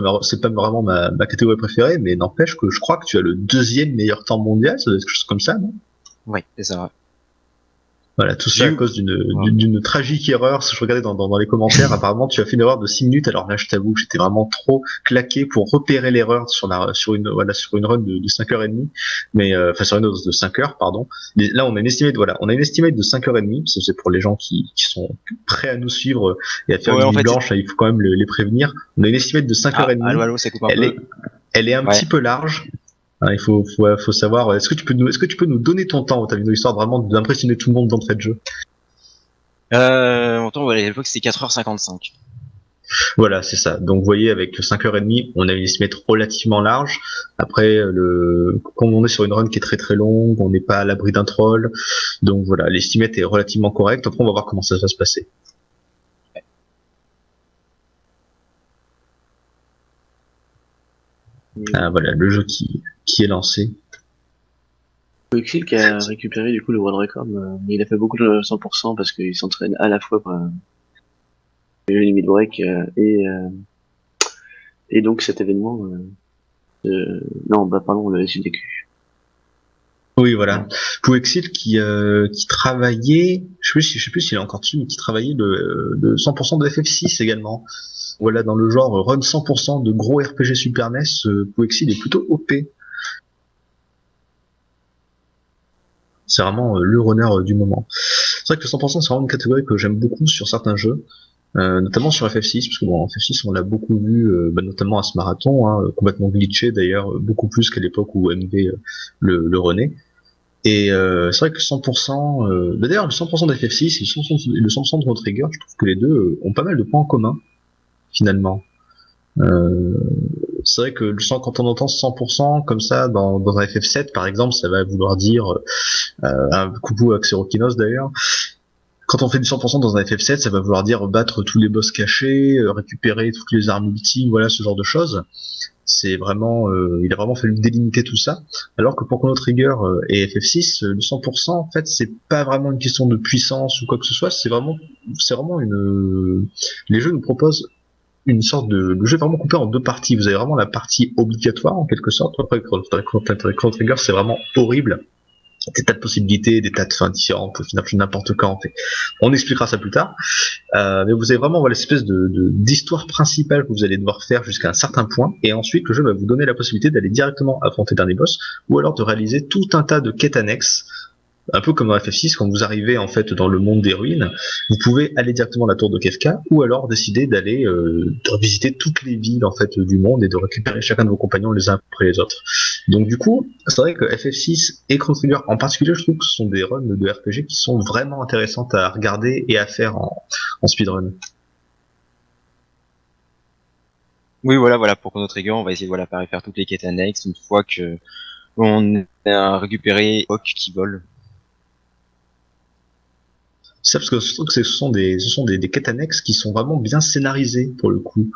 Alors, c'est pas vraiment ma catégorie préférée, mais n'empêche que je crois que tu as le deuxième meilleur temps mondial, ça doit être quelque chose comme ça, non? Ouais, c'est ça. Ouais. Voilà, tout ça J'ai à eu, cause ouais. d'une tragique erreur. Si je regardais dans les commentaires, apparemment tu as fait une erreur de 6 minutes. Alors là, je t'avoue que j'étais vraiment trop claqué pour repérer l'erreur sur une run de 5h30, mais enfin sur une run de 5 heures, pardon. Mais là, on a une estimate de 5h30, parce que c'est pour les gens qui sont prêts à nous suivre et à faire Ouais, une en nuit fait, blanche. Il faut quand même les prévenir. On a une estimate de ah, 5h30. allô, ça coupe un Elle peu. est elle est un Ouais. petit peu large. Hein, faut savoir. Est-ce que tu peux nous donner ton temps, ta vidéo, histoire vraiment d'impressionner tout le monde d'entrée de jeu? En temps, voilà, à l'époque, c'était 4h55. Voilà, c'est ça. Donc, vous voyez, avec 5h30, on a une estimate relativement large. Après, comme on est sur une run qui est très très longue, on n'est pas à l'abri d'un troll. Donc voilà, l'estimate est relativement correcte. Après, on va voir comment ça va se passer. Ah, voilà, le jeu qui est lancé. Exil qui a récupéré du coup le world record, il a fait beaucoup de 100% parce qu'il s'entraîne à la fois pour le limit break et donc cet événement. Non, bah pardon, le SUDQ. Oui, voilà. Pouexil qui travaillait, je sais plus s'il est encore dessus, mais qui travaillait de 100% de FF6 également. Voilà, dans le genre run 100% de gros RPG Super NES, Pouexil est plutôt OP. C'est vraiment le runner du moment. C'est vrai que le 100% c'est vraiment une catégorie que j'aime beaucoup sur certains jeux, notamment sur FF6, parce que bon, en FF6 on l'a beaucoup vu, notamment à ce marathon, hein, complètement glitché d'ailleurs, beaucoup plus qu'à l'époque où MV le renait. Et c'est vrai que 100%, d'ailleurs le 100% de FF6 et le 100% de Chrono Trigger, je trouve que les deux ont pas mal de points en commun finalement. Euh, c'est vrai que quand on entend 100% comme ça dans un FF7 par exemple, ça va vouloir dire un coucou à Xerokinos d'ailleurs. Quand on fait du 100% dans un FF7, ça va vouloir dire battre tous les boss cachés, récupérer toutes les armes ultimes, voilà ce genre de choses. C'est vraiment, il a vraiment fallu délimiter tout ça. Alors que pour Chrono Trigger et FF6, le 100%, en fait, c'est pas vraiment une question de puissance ou quoi que ce soit. C'est vraiment les jeux nous proposent une sorte le jeu est vraiment coupé en deux parties. Vous avez vraiment la partie obligatoire en quelque sorte. Après, Chrono Trigger, c'est vraiment horrible, des tas de possibilités, des tas de fins différentes, au final n'importe quoi en fait. On expliquera ça plus tard. Mais vous avez vraiment voilà, l'espèce d'histoire principale que vous allez devoir faire jusqu'à un certain point, et ensuite le jeu va vous donner la possibilité d'aller directement affronter dernier boss, ou alors de réaliser tout un tas de quêtes annexes. Un peu comme dans FF6, quand vous arrivez en fait dans le monde des ruines, vous pouvez aller directement à la tour de Kefka, ou alors décider d'aller de visiter toutes les villes en fait du monde et de récupérer chacun de vos compagnons les uns après les autres. Donc du coup, c'est vrai que FF6 et Chrono Trigger en particulier, je trouve que ce sont des runs de RPG qui sont vraiment intéressantes à regarder et à faire en speedrun. Oui, voilà, pour Chrono Trigger, on va essayer, voilà, par faire toutes les quêtes annexes une fois que on a récupéré Hawk qui vole. C'est ça, parce que je trouve que ce sont des quêtes annexes qui sont vraiment bien scénarisées pour le coup.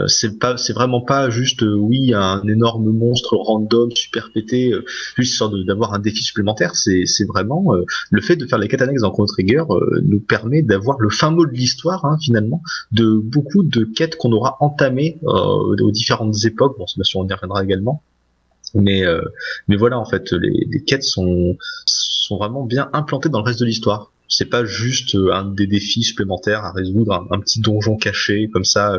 C'est vraiment pas juste oui un énorme monstre random super pété, juste histoire d'avoir un défi supplémentaire. C'est vraiment le fait de faire les quêtes annexes dans Chrono Trigger nous permet d'avoir le fin mot de l'histoire hein, finalement de beaucoup de quêtes qu'on aura entamées aux différentes époques. Bon, bien sûr on y reviendra également. Mais mais voilà en fait les quêtes sont vraiment bien implantées dans le reste de l'histoire. C'est pas juste un des défis supplémentaires à résoudre, un petit donjon caché comme ça,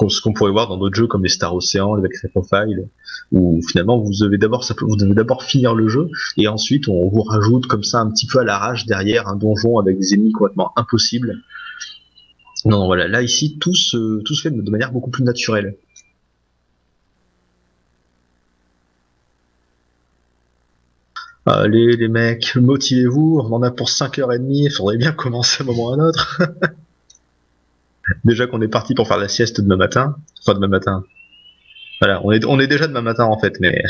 ce qu'on pourrait voir dans d'autres jeux comme les Star Ocean, les Vectre Profile, où finalement vous devez d'abord finir le jeu et ensuite on vous rajoute comme ça un petit peu à l'arrache derrière un donjon avec des ennemis complètement impossibles. Non, voilà, là ici tout se fait de manière beaucoup plus naturelle. Allez les mecs, motivez-vous, on en a pour 5h30, il faudrait bien commencer à un moment ou à un autre. Déjà qu'on est parti pour faire la sieste demain matin, enfin demain matin. Voilà, on est déjà demain matin en fait, mais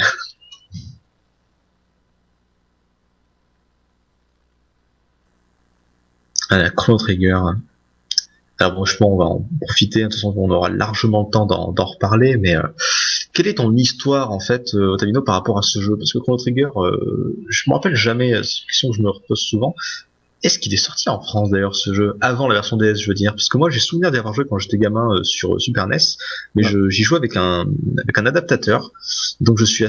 à la Chrono Trigger. Alors franchement, on va en profiter, de toute façon on aura largement le temps d'en reparler, mais quelle est ton histoire en fait, Otamino, par rapport à ce jeu? Parce que Chrono Trigger, je me rappelle jamais, c'est une question que je me repose souvent. est-ce qu'il est sorti en France d'ailleurs ce jeu avant la version DS, je veux dire, parce que moi j'ai souvenir d'y avoir joué quand j'étais gamin sur Super NES, mais Ouais. j'y jouais avec un adaptateur, donc je suis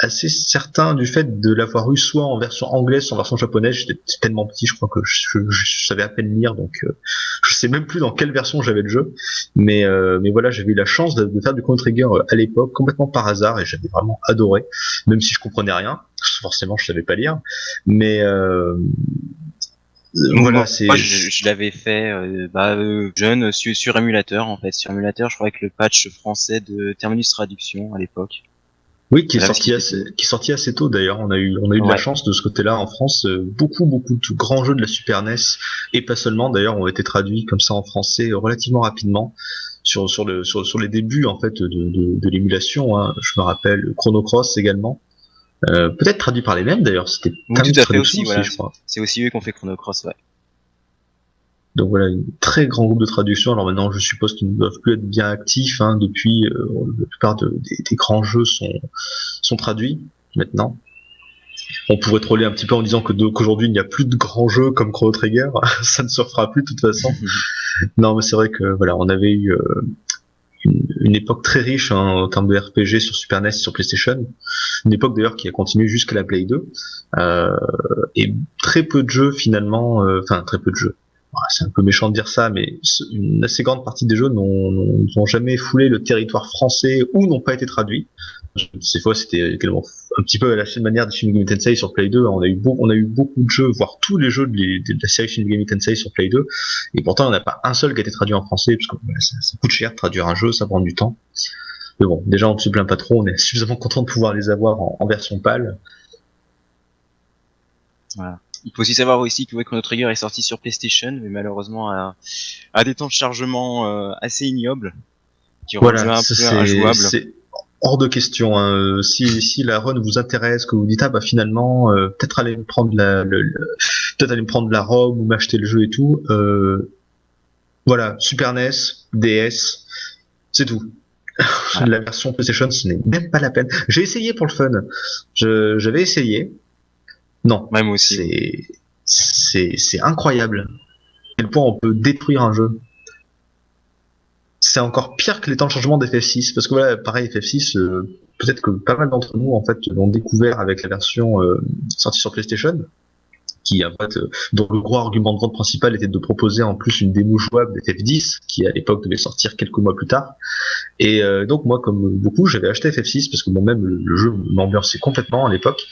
assez certain du fait de l'avoir eu soit en version anglaise, soit en version japonaise. J'étais tellement petit, je crois que je savais à peine lire, donc je sais même plus dans quelle version j'avais le jeu. Mais voilà, j'avais eu la chance de faire du Chrono Trigger à l'époque, complètement par hasard, et j'avais vraiment adoré, même si je comprenais rien. Forcément, je savais pas lire, mais voilà, Moi, je l'avais fait jeune sur émulateur en fait. Sur émulateur, je crois avec le patch français de Terminus Traduction à l'époque. Oui, qui est Voilà, parce qu'il sorti était... assez tôt d'ailleurs. On a eu de la Ouais. chance de ce côté-là en France. Beaucoup de grands jeux de la Super NES et pas seulement d'ailleurs ont été traduits comme ça en français relativement rapidement sur les débuts en fait de l'émulation. Hein. Je me rappelle Chrono Cross également. Peut-être traduit par les mêmes d'ailleurs. C'était Oui, tout Terminus à fait Traduction aussi. aussi, Voilà, je crois. c'est aussi eux qui ont fait Chrono Cross. Ouais. Donc voilà, un très grand groupe de traduction. Alors maintenant, je suppose qu'ils ne doivent plus être bien actifs. Hein, depuis, la plupart des grands jeux sont traduits maintenant. On pourrait troller un petit peu en disant qu'aujourd'hui il n'y a plus de grands jeux comme Chrono Trigger, ça ne se fera plus de toute façon. Non, mais c'est vrai que voilà, on avait eu une époque très riche hein, en termes de RPG sur Super NES, sur PlayStation, une époque d'ailleurs qui a continué jusqu'à la Play 2, euh, et très peu de jeux finalement, enfin très peu de jeux. C'est un peu méchant de dire ça, mais une assez grande partie des jeux n'ont jamais foulé le territoire français ou n'ont pas été traduits. Ces fois, c'était également un petit peu à la manière de Shin Megami Tensei sur Play 2. On a eu beaucoup de jeux, voire tous les jeux de la série Shin Megami Tensei sur Play 2. Et pourtant, il n'y en a pas un seul qui a été traduit en français, parce que ça coûte cher de traduire un jeu, ça prend du temps. Mais bon, déjà, on ne se plaint pas trop, on est suffisamment content de pouvoir les avoir en version pâle. Voilà. Il faut aussi savoir aussi que Chrono Trigger est sorti sur PlayStation, mais malheureusement à des temps de chargement assez ignobles, qui rendent le jeu Voilà, un peu injouable. c'est hors de question. Hein. Si la run vous intéresse, que vous dites ah bah finalement peut-être aller me prendre peut-être aller me prendre la ROM ou m'acheter le jeu et tout. Voilà, Super NES, DS, c'est tout. Voilà. La version PlayStation, ce n'est même pas la peine. J'ai essayé pour le fun. J'avais essayé. Non, Ouais, moi aussi. Ouais. c'est incroyable. À quel point on peut détruire un jeu. C'est encore pire que les temps de chargement d'FF6 parce que voilà, pareil FF6, peut-être que pas mal d'entre nous en fait l'ont découvert avec la version sortie sur PlayStation, qui en fait, dont le gros argument de vente principal était de proposer en plus une démo jouable d'FF10 qui à l'époque devait sortir quelques mois plus tard. Et donc moi comme beaucoup j'avais acheté FF6 parce que moi-même le jeu m'ambiançait complètement à l'époque.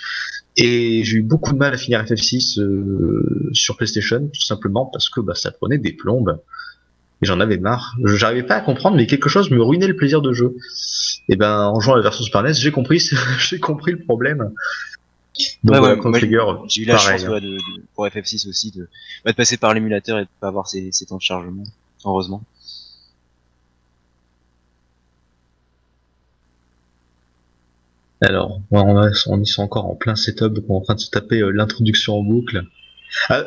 Et j'ai eu beaucoup de mal à finir FF6 sur PlayStation, tout simplement parce que bah, ça prenait des plombes. Et j'en avais marre. J'arrivais pas à comprendre, mais quelque chose me ruinait le plaisir de jeu. Et ben, en jouant à la version Super NES, j'ai compris, j'ai compris le problème. Donc Ouais, voilà, Chrono moi Trigger, j'ai eu la chance pareil. Hein. voilà, pour FF6 aussi de passer par l'émulateur et de pas avoir ces temps de chargement, heureusement. Alors, on y sont encore en plein setup, donc on est en train de se taper l'introduction en boucle.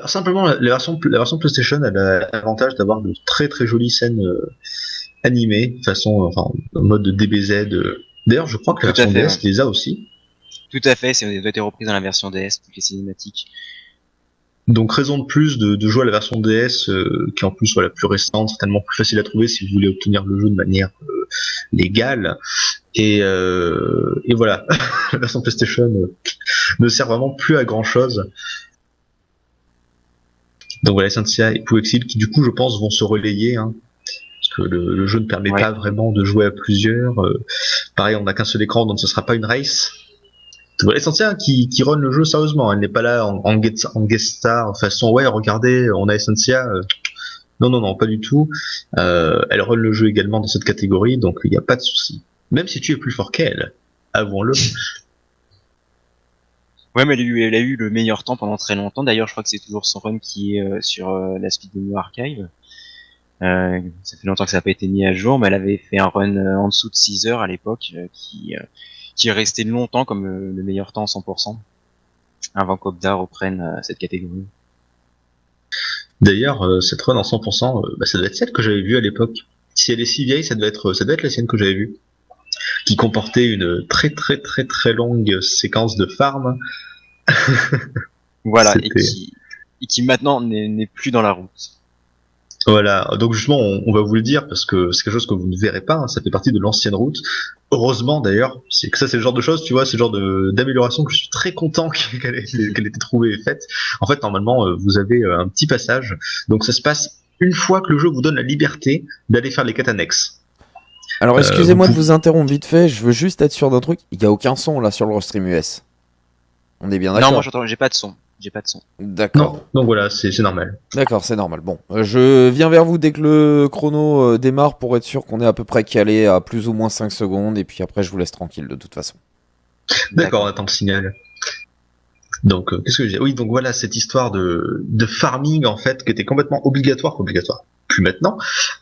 Simplement, la version PlayStation, elle a l'avantage d'avoir de très très jolies scènes animées, façon, enfin, en mode de DBZ. D'ailleurs, je crois que la Tout à version fait, ouais. DS les a aussi. Tout à fait, c'est été repris dans la version DS, toutes les cinématiques. Donc raison de plus de jouer à la version DS qui est en plus voilà plus récente, certainement plus facile à trouver si vous voulez obtenir le jeu de manière légale. Et voilà, la version PlayStation ne sert vraiment plus à grand chose. Donc voilà, Essentia et Pou Exil qui du coup je pense vont se relayer. Hein, parce que le jeu ne permet Ouais. pas vraiment de jouer à plusieurs. Pareil, on n'a qu'un seul écran, donc ce sera pas une race. Voilà, Essentia qui run le jeu sérieusement, elle n'est pas là en guest star, façon ouais regardez, on a Essentia. Non, non, non, pas du tout. Elle run le jeu également dans cette catégorie, donc il n'y a pas de souci. Même si tu es plus fort qu'elle, avouons-le. Ouais, mais elle a eu le meilleur temps pendant très longtemps. D'ailleurs, je crois que c'est toujours son run qui est sur la Speed Demo Archive. Ça fait longtemps que ça n'a pas été mis à jour, mais elle avait fait un run en dessous de 6 heures à l'époque, qui est resté longtemps comme le meilleur temps 100%, avant qu'Obda reprenne cette catégorie. D'ailleurs, cette run en 100%, bah, ça devait être celle que j'avais vue à l'époque. Si elle est si vieille, ça devait être la sienne que j'avais vue, qui comportait une très très très très longue séquence de farm. Voilà, et C'était et qui maintenant n'est plus dans la route. Voilà, donc justement, on va vous le dire parce que c'est quelque chose que vous ne verrez pas, hein, ça fait partie de l'ancienne route. Heureusement d'ailleurs, c'est que ça c'est le genre de choses, tu vois, c'est le genre d'amélioration que je suis très content qu'elle ait été trouvée et faite. En fait, normalement, vous avez un petit passage, donc ça se passe une fois que le jeu vous donne la liberté d'aller faire les quêtes annexes. Alors excusez-moi de vous interrompre vite fait, je veux juste être sûr d'un truc, il n'y a aucun son là sur le restream US. On est bien d'accord? Non, moi j'entends, j'ai pas de son. D'accord. Non, donc voilà, c'est normal. D'accord, c'est normal. Bon, je viens vers vous dès que le chrono démarre pour être sûr qu'on est à peu près calé à plus ou moins 5 secondes, et puis après je vous laisse tranquille de toute façon. D'accord, on attend le signal. Donc, qu'est-ce que je dis? Oui, donc voilà, cette histoire de farming, en fait, qui était complètement obligatoire, plus maintenant,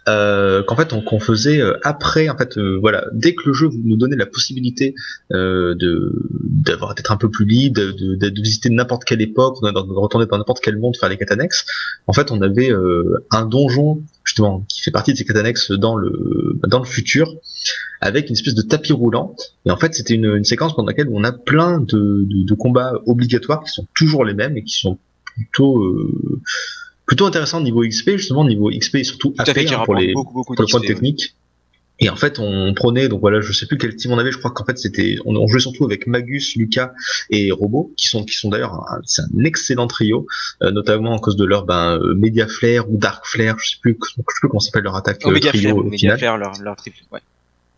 qu'en fait, qu'on faisait après, en fait, voilà, dès que le jeu nous donnait la possibilité d'être un peu plus libre, de visiter n'importe quelle époque, de retourner dans n'importe quel monde, faire les quêtes annexes, en fait, on avait un donjon, justement, qui fait partie de ces quêtes annexes dans le futur, avec une espèce de tapis roulant. Et en fait, c'était une séquence pendant laquelle on a plein de combats obligatoires qui sont toujours les mêmes et qui sont plutôt intéressants niveau XP, justement, niveau XP et surtout AP pour le point technique. Et en fait, on prenait, donc voilà, je sais plus quel team on avait, je crois qu'en fait on jouait surtout avec Magus, Lucas et Robo, qui sont d'ailleurs c'est un excellent trio, notamment à cause de leur Média Flare ou Dark Flare, je sais plus comment s'appelle leur attaque trio Média Flare, leur triple, ouais.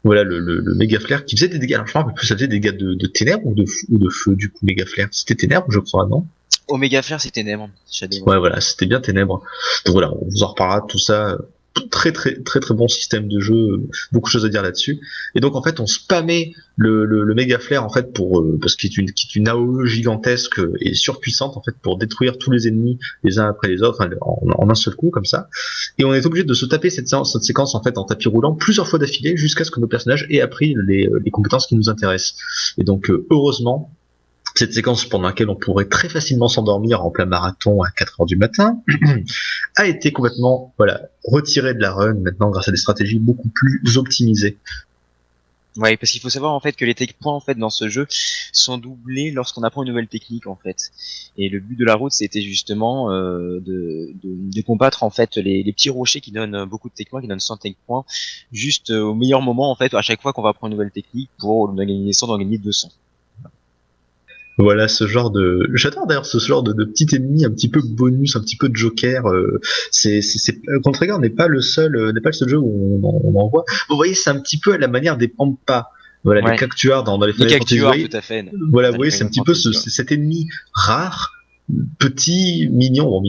Voilà, le méga flare qui faisait des dégâts. Alors, je me rappelle plus, ça faisait des dégâts de ténèbres ou de feu, du coup, méga flare. C'était ténèbres, je crois, non? Oméga Flare, c'est ténèbres. Ouais, voilà, c'était bien ténèbres. Donc voilà, on vous en reparlera de tout ça. Très bon système de jeu, beaucoup de choses à dire là-dessus. Et donc en fait on spammait le méga flare en fait parce qu'il est une AOE gigantesque et surpuissante en fait pour détruire tous les ennemis les uns après les autres en un seul coup comme ça. Et on est obligé de se taper cette séquence en fait en tapis roulant plusieurs fois d'affilée jusqu'à ce que nos personnages aient appris les compétences qui nous intéressent. Et donc heureusement cette séquence pendant laquelle on pourrait très facilement s'endormir en plein marathon à 4h du matin a été complètement retirée de la run maintenant grâce à des stratégies beaucoup plus optimisées. Ouais, parce qu'il faut savoir en fait que les tech points en fait dans ce jeu sont doublés lorsqu'on apprend une nouvelle technique en fait. Et le but de la route c'était justement de combattre en fait les petits rochers qui donnent beaucoup de tech points, qui donnent 100 tech points juste au meilleur moment en fait à chaque fois qu'on va apprendre une nouvelle technique pour gagner 100 d'en gagner 200. Voilà j'adore d'ailleurs ce genre de petit ennemi un petit peu bonus, un petit peu de joker. Contre-Trigger n'est pas le seul jeu où on en voit. Vous voyez, c'est un petit peu à la manière des Pampas. Voilà, ouais. Les cactuars dans les Final Fantasy. Tout à fait. Voilà, vous voyez, c'est un petit peu cet ennemi rare, petit, mignon,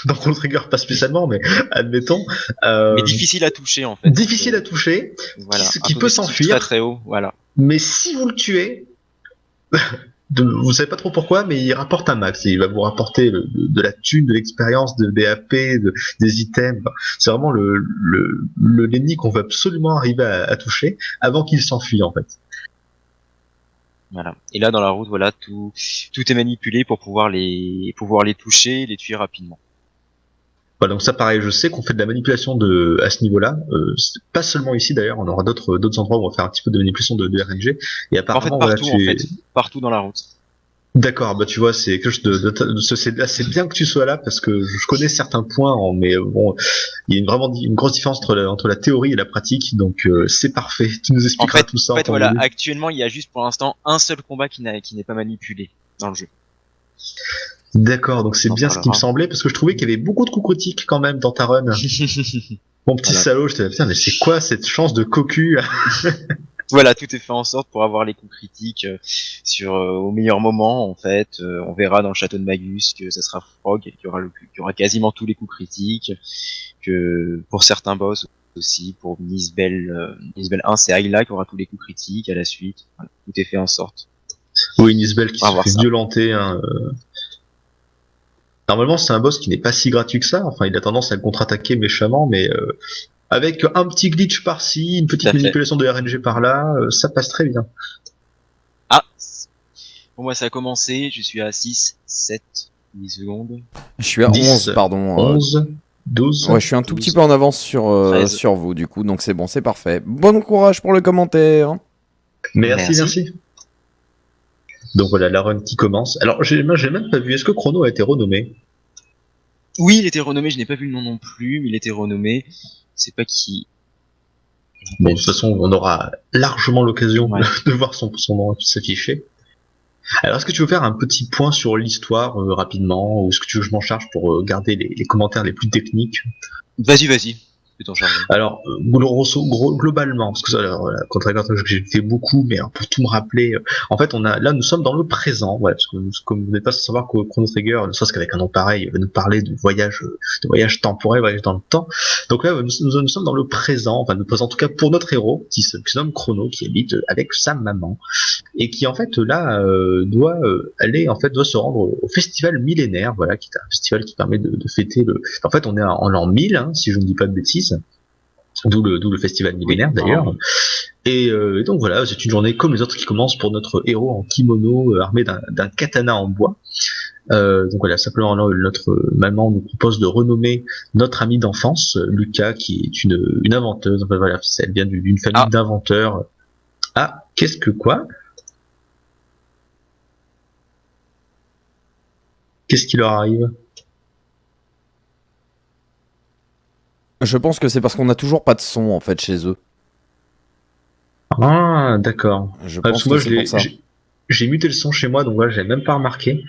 dans Chrono Trigger pas spécialement, mais admettons. Mais difficile à toucher en fait. Difficile à toucher, voilà, qui peut s'enfuir. Très haut, voilà. Mais si vous le tuez, vous savez pas trop pourquoi, mais il rapporte un max. Il va vous rapporter de la thune, de l'expérience, des AP, des items. C'est vraiment l'ennemi qu'on veut absolument arriver à toucher avant qu'il s'enfuit en fait. Voilà. Et là dans la route, voilà, tout est manipulé pour pouvoir les toucher, les tuer rapidement. Voilà, donc ça pareil, je sais qu'on fait de la manipulation à ce niveau-là, pas seulement ici d'ailleurs, on aura d'autres endroits où on va faire un petit peu de manipulation de RNG, et apparemment en fait, partout dans la route. D'accord, bah tu vois, c'est quelque chose c'est bien que tu sois là parce que je connais certains points, mais bon, il y a vraiment une grosse différence entre la théorie et la pratique, donc c'est parfait. Tu nous expliqueras tout ça. En fait, voilà, actuellement, il y a juste pour l'instant un seul combat qui n'est pas manipulé dans le jeu. D'accord, donc c'est bien ce qui me semblait, parce que je trouvais qu'il y avait beaucoup de coups critiques quand même dans ta run. Mon petit salaud, je te dis, putain, mais c'est quoi cette chance de cocu? Voilà, tout est fait en sorte pour avoir les coups critiques au meilleur moment, en fait. On verra dans le château de Magus que ça sera Frog, qu'il y aura quasiment tous les coups critiques, que pour certains boss aussi, pour Nisbel 1, c'est Ayla qui aura tous les coups critiques à la suite. Voilà, tout est fait en sorte. Oui, Nisbel qui se fait violenter, Normalement, c'est un boss qui n'est pas si gratuit que ça. Enfin, il a tendance à le contre-attaquer méchamment, mais avec un petit glitch par-ci, une petite manipulation de RNG par-là, ça passe très bien. Ah, pour moi, ça a commencé. Je suis à 6, 7, 10 secondes. Je suis à 10, 11, pardon. 11, 12. Ouais, je suis un tout petit peu en avance sur vous, du coup, donc c'est bon, c'est parfait. Bon courage pour le commentaire. Merci. Donc voilà, la run qui commence. Alors, j'ai même pas vu, est-ce que Chrono a été renommé? Oui, il était renommé, je n'ai pas vu le nom non plus, mais il était renommé. C'est pas qui. Bon, de toute façon, on aura largement l'occasion Ouais. de voir son nom s'afficher. Alors, est-ce que tu veux faire un petit point sur l'histoire rapidement, ou est-ce que tu veux que je m'en charge pour garder les commentaires les plus techniques? Vas-y, tu peux t'en charger. Alors, globalement, parce que ça, alors, voilà, contre j'ai fait beaucoup, mais alors, pour tout me rappeler, en fait, là, nous sommes dans le présent, voilà, parce que comme vous n'êtes pas sans savoir que Chrono Trigger, ne serait-ce qu'avec un nom pareil, va nous parler de voyage temporel, voyage dans le temps. Donc là, nous sommes dans le présent, enfin, le présent, en tout cas pour notre héros, qui se nomme Chrono, qui habite avec sa maman, et qui en fait là doit se rendre au festival millénaire, voilà, qui est un festival qui permet de fêter le. En fait, on est en l'an 1000, hein, si je ne dis pas de bêtises. D'où le festival millénaire d'ailleurs. Et donc voilà, c'est une journée comme les autres qui commence pour notre héros en kimono armé d'un katana en bois. Donc voilà, simplement notre maman nous propose de renommer notre ami d'enfance, Lucas, qui est une inventeuse. Enfin voilà, elle vient d'une famille d'inventeurs. Ah, qu'est-ce que quoi? Qu'est-ce qui leur arrive? Je pense que c'est parce qu'on n'a toujours pas de son en fait chez eux. Ah, d'accord. Je Parce pense que moi, que c'est pour ça. j'ai muté le son chez moi, donc voilà, j'avais même pas remarqué.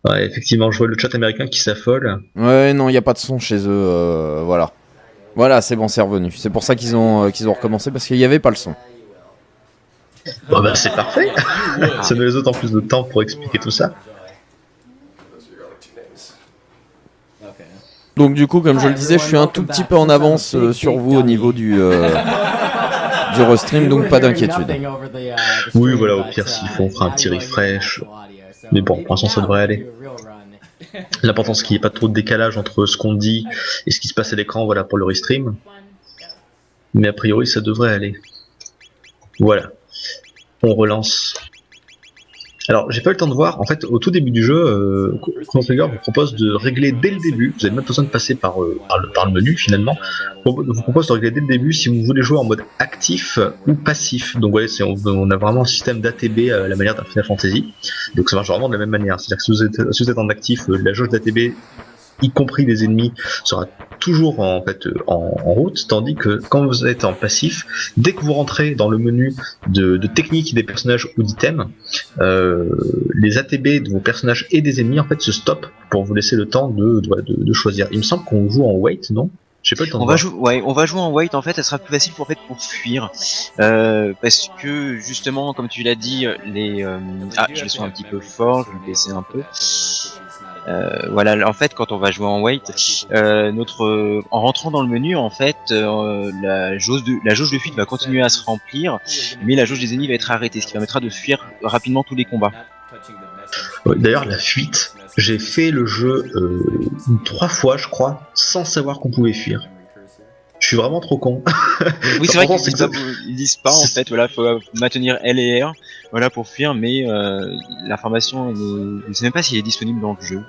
Ouais, effectivement, je vois le chat américain qui s'affole. Ouais, non, il n'y a pas de son chez eux, voilà. Voilà, c'est bon, c'est revenu. C'est pour ça qu'ils ont recommencé, parce qu'il n'y avait pas le son. Bon bah c'est parfait. Ça nous laisse d'autant plus de temps pour expliquer tout ça. Donc du coup, comme je le disais, je suis un tout petit peu en avance sur vous au niveau du restream, donc pas d'inquiétude. Oui, voilà, au pire, s'il faut, on fera un petit refresh. Mais bon, pour l'instant, ça devrait aller. L'important, c'est qu'il n'y ait pas trop de décalage entre ce qu'on dit et ce qui se passe à l'écran, voilà, pour le restream. Mais a priori, ça devrait aller. Voilà. On relance. Alors, j'ai pas eu le temps de voir, en fait, au tout début du jeu, Chrono Trigger vous propose de régler dès le début, vous avez même pas besoin de passer par le menu finalement, vous propose de régler dès le début si vous voulez jouer en mode actif ou passif. Donc ouais, on a vraiment un système d'ATB à la manière d'un Final Fantasy, donc ça marche vraiment de la même manière, c'est-à-dire que si vous êtes en actif, la jauge d'ATB, y compris les ennemis, sera toujours en route, tandis que quand vous êtes en passif, dès que vous rentrez dans le menu de technique des personnages ou d'items, les ATB de vos personnages et des ennemis en fait se stoppent pour vous laisser le temps de choisir. Il me semble qu'on joue en wait, non? J'ai pas le temps de voir. On va jouer en wait, en fait, ça sera plus facile pour fuir, parce que justement, comme tu l'as dit, je les sens un petit peu fort, je vais me baisser un peu. Voilà, en fait, quand on va jouer en wait, en rentrant dans le menu, en fait, la jauge de fuite va continuer à se remplir, mais la jauge des ennemis va être arrêtée, ce qui permettra de fuir rapidement tous les combats. D'ailleurs, la fuite, j'ai fait le jeu 3 fois, je crois, sans savoir qu'on pouvait fuir. Je suis vraiment trop con. Oui, c'est vrai qu'ils disent pas, en fait, voilà, faut maintenir L et R, voilà, pour fuir, mais l'information, je sais même pas s'il est disponible dans le jeu.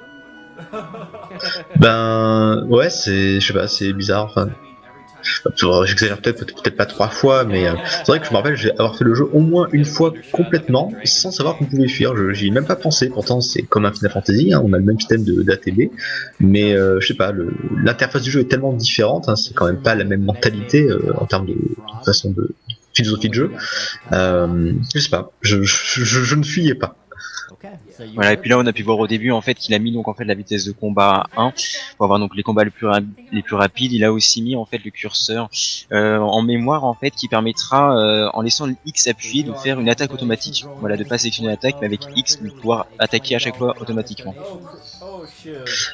Ben ouais, je sais pas, c'est bizarre. Enfin, j'exagère peut-être pas 3 fois, mais c'est vrai que je me rappelle avoir fait le jeu au moins une fois complètement sans savoir qu'on pouvait fuir. J'y ai même pas pensé. Pourtant, c'est comme un Final Fantasy, hein, on a le même système d'ATB, mais je sais pas, l'interface du jeu est tellement différente. Hein, c'est quand même pas la même mentalité en termes de façon de philosophie de jeu. Je sais pas, je ne fuyais pas. Voilà, et puis là on a pu voir au début en fait qu'il a mis donc en fait la vitesse de combat à 1 pour avoir donc les combats les plus rapides. Il a aussi mis en fait le curseur en mémoire en fait qui permettra en laissant le X appuyé de faire une attaque automatique. Voilà, de pas sélectionner l'attaque mais avec X de pouvoir attaquer à chaque fois automatiquement.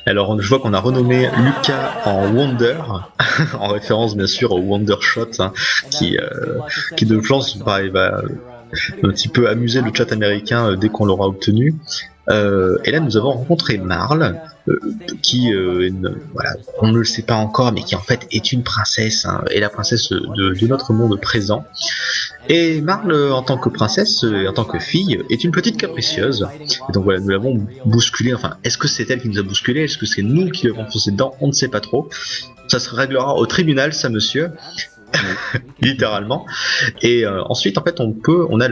Alors je vois qu'on a renommé Lucas en Wonder en référence bien sûr au Wonder Shot, hein, qui de chance va un petit peu amuser le chat américain dès qu'on l'aura obtenu. Et là nous avons rencontré Marle, qui voilà, on ne le sait pas encore, mais qui en fait est une princesse, hein, et la princesse de notre monde présent. Et Marle, en tant que princesse et en tant que fille, est une petite capricieuse. Et donc voilà, nous l'avons bousculée. Enfin, est-ce que c'est elle qui nous a bousculé? Est-ce que c'est nous qui l'avons foncé dedans? On ne sait pas trop. Ça se réglera au tribunal, ça, monsieur. Littéralement. Et ensuite, en fait, on a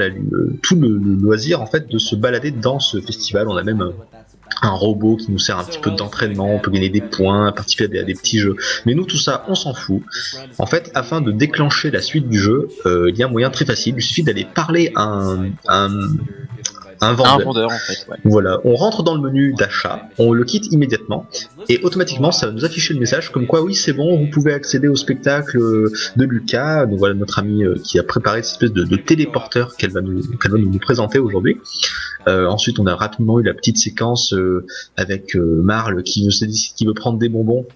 tout le loisir en fait de se balader dans ce festival. On a même un robot qui nous sert un petit peu d'entraînement, on peut gagner des points, participer à des petits jeux. Mais nous, tout ça, on s'en fout. En fait, afin de déclencher la suite du jeu, il y a un moyen très facile. Il suffit d'aller parler à un Un vendeur. vendeur en fait, ouais. Voilà, on rentre dans le menu d'achat, on le quitte immédiatement, et automatiquement ça va nous afficher le message comme quoi oui c'est bon, vous pouvez accéder au spectacle de Lucas, donc voilà notre ami qui a préparé cette espèce de téléporteur qu'elle va nous présenter aujourd'hui. Ensuite on a rapidement eu la petite séquence avec Marle qui veut prendre des bonbons.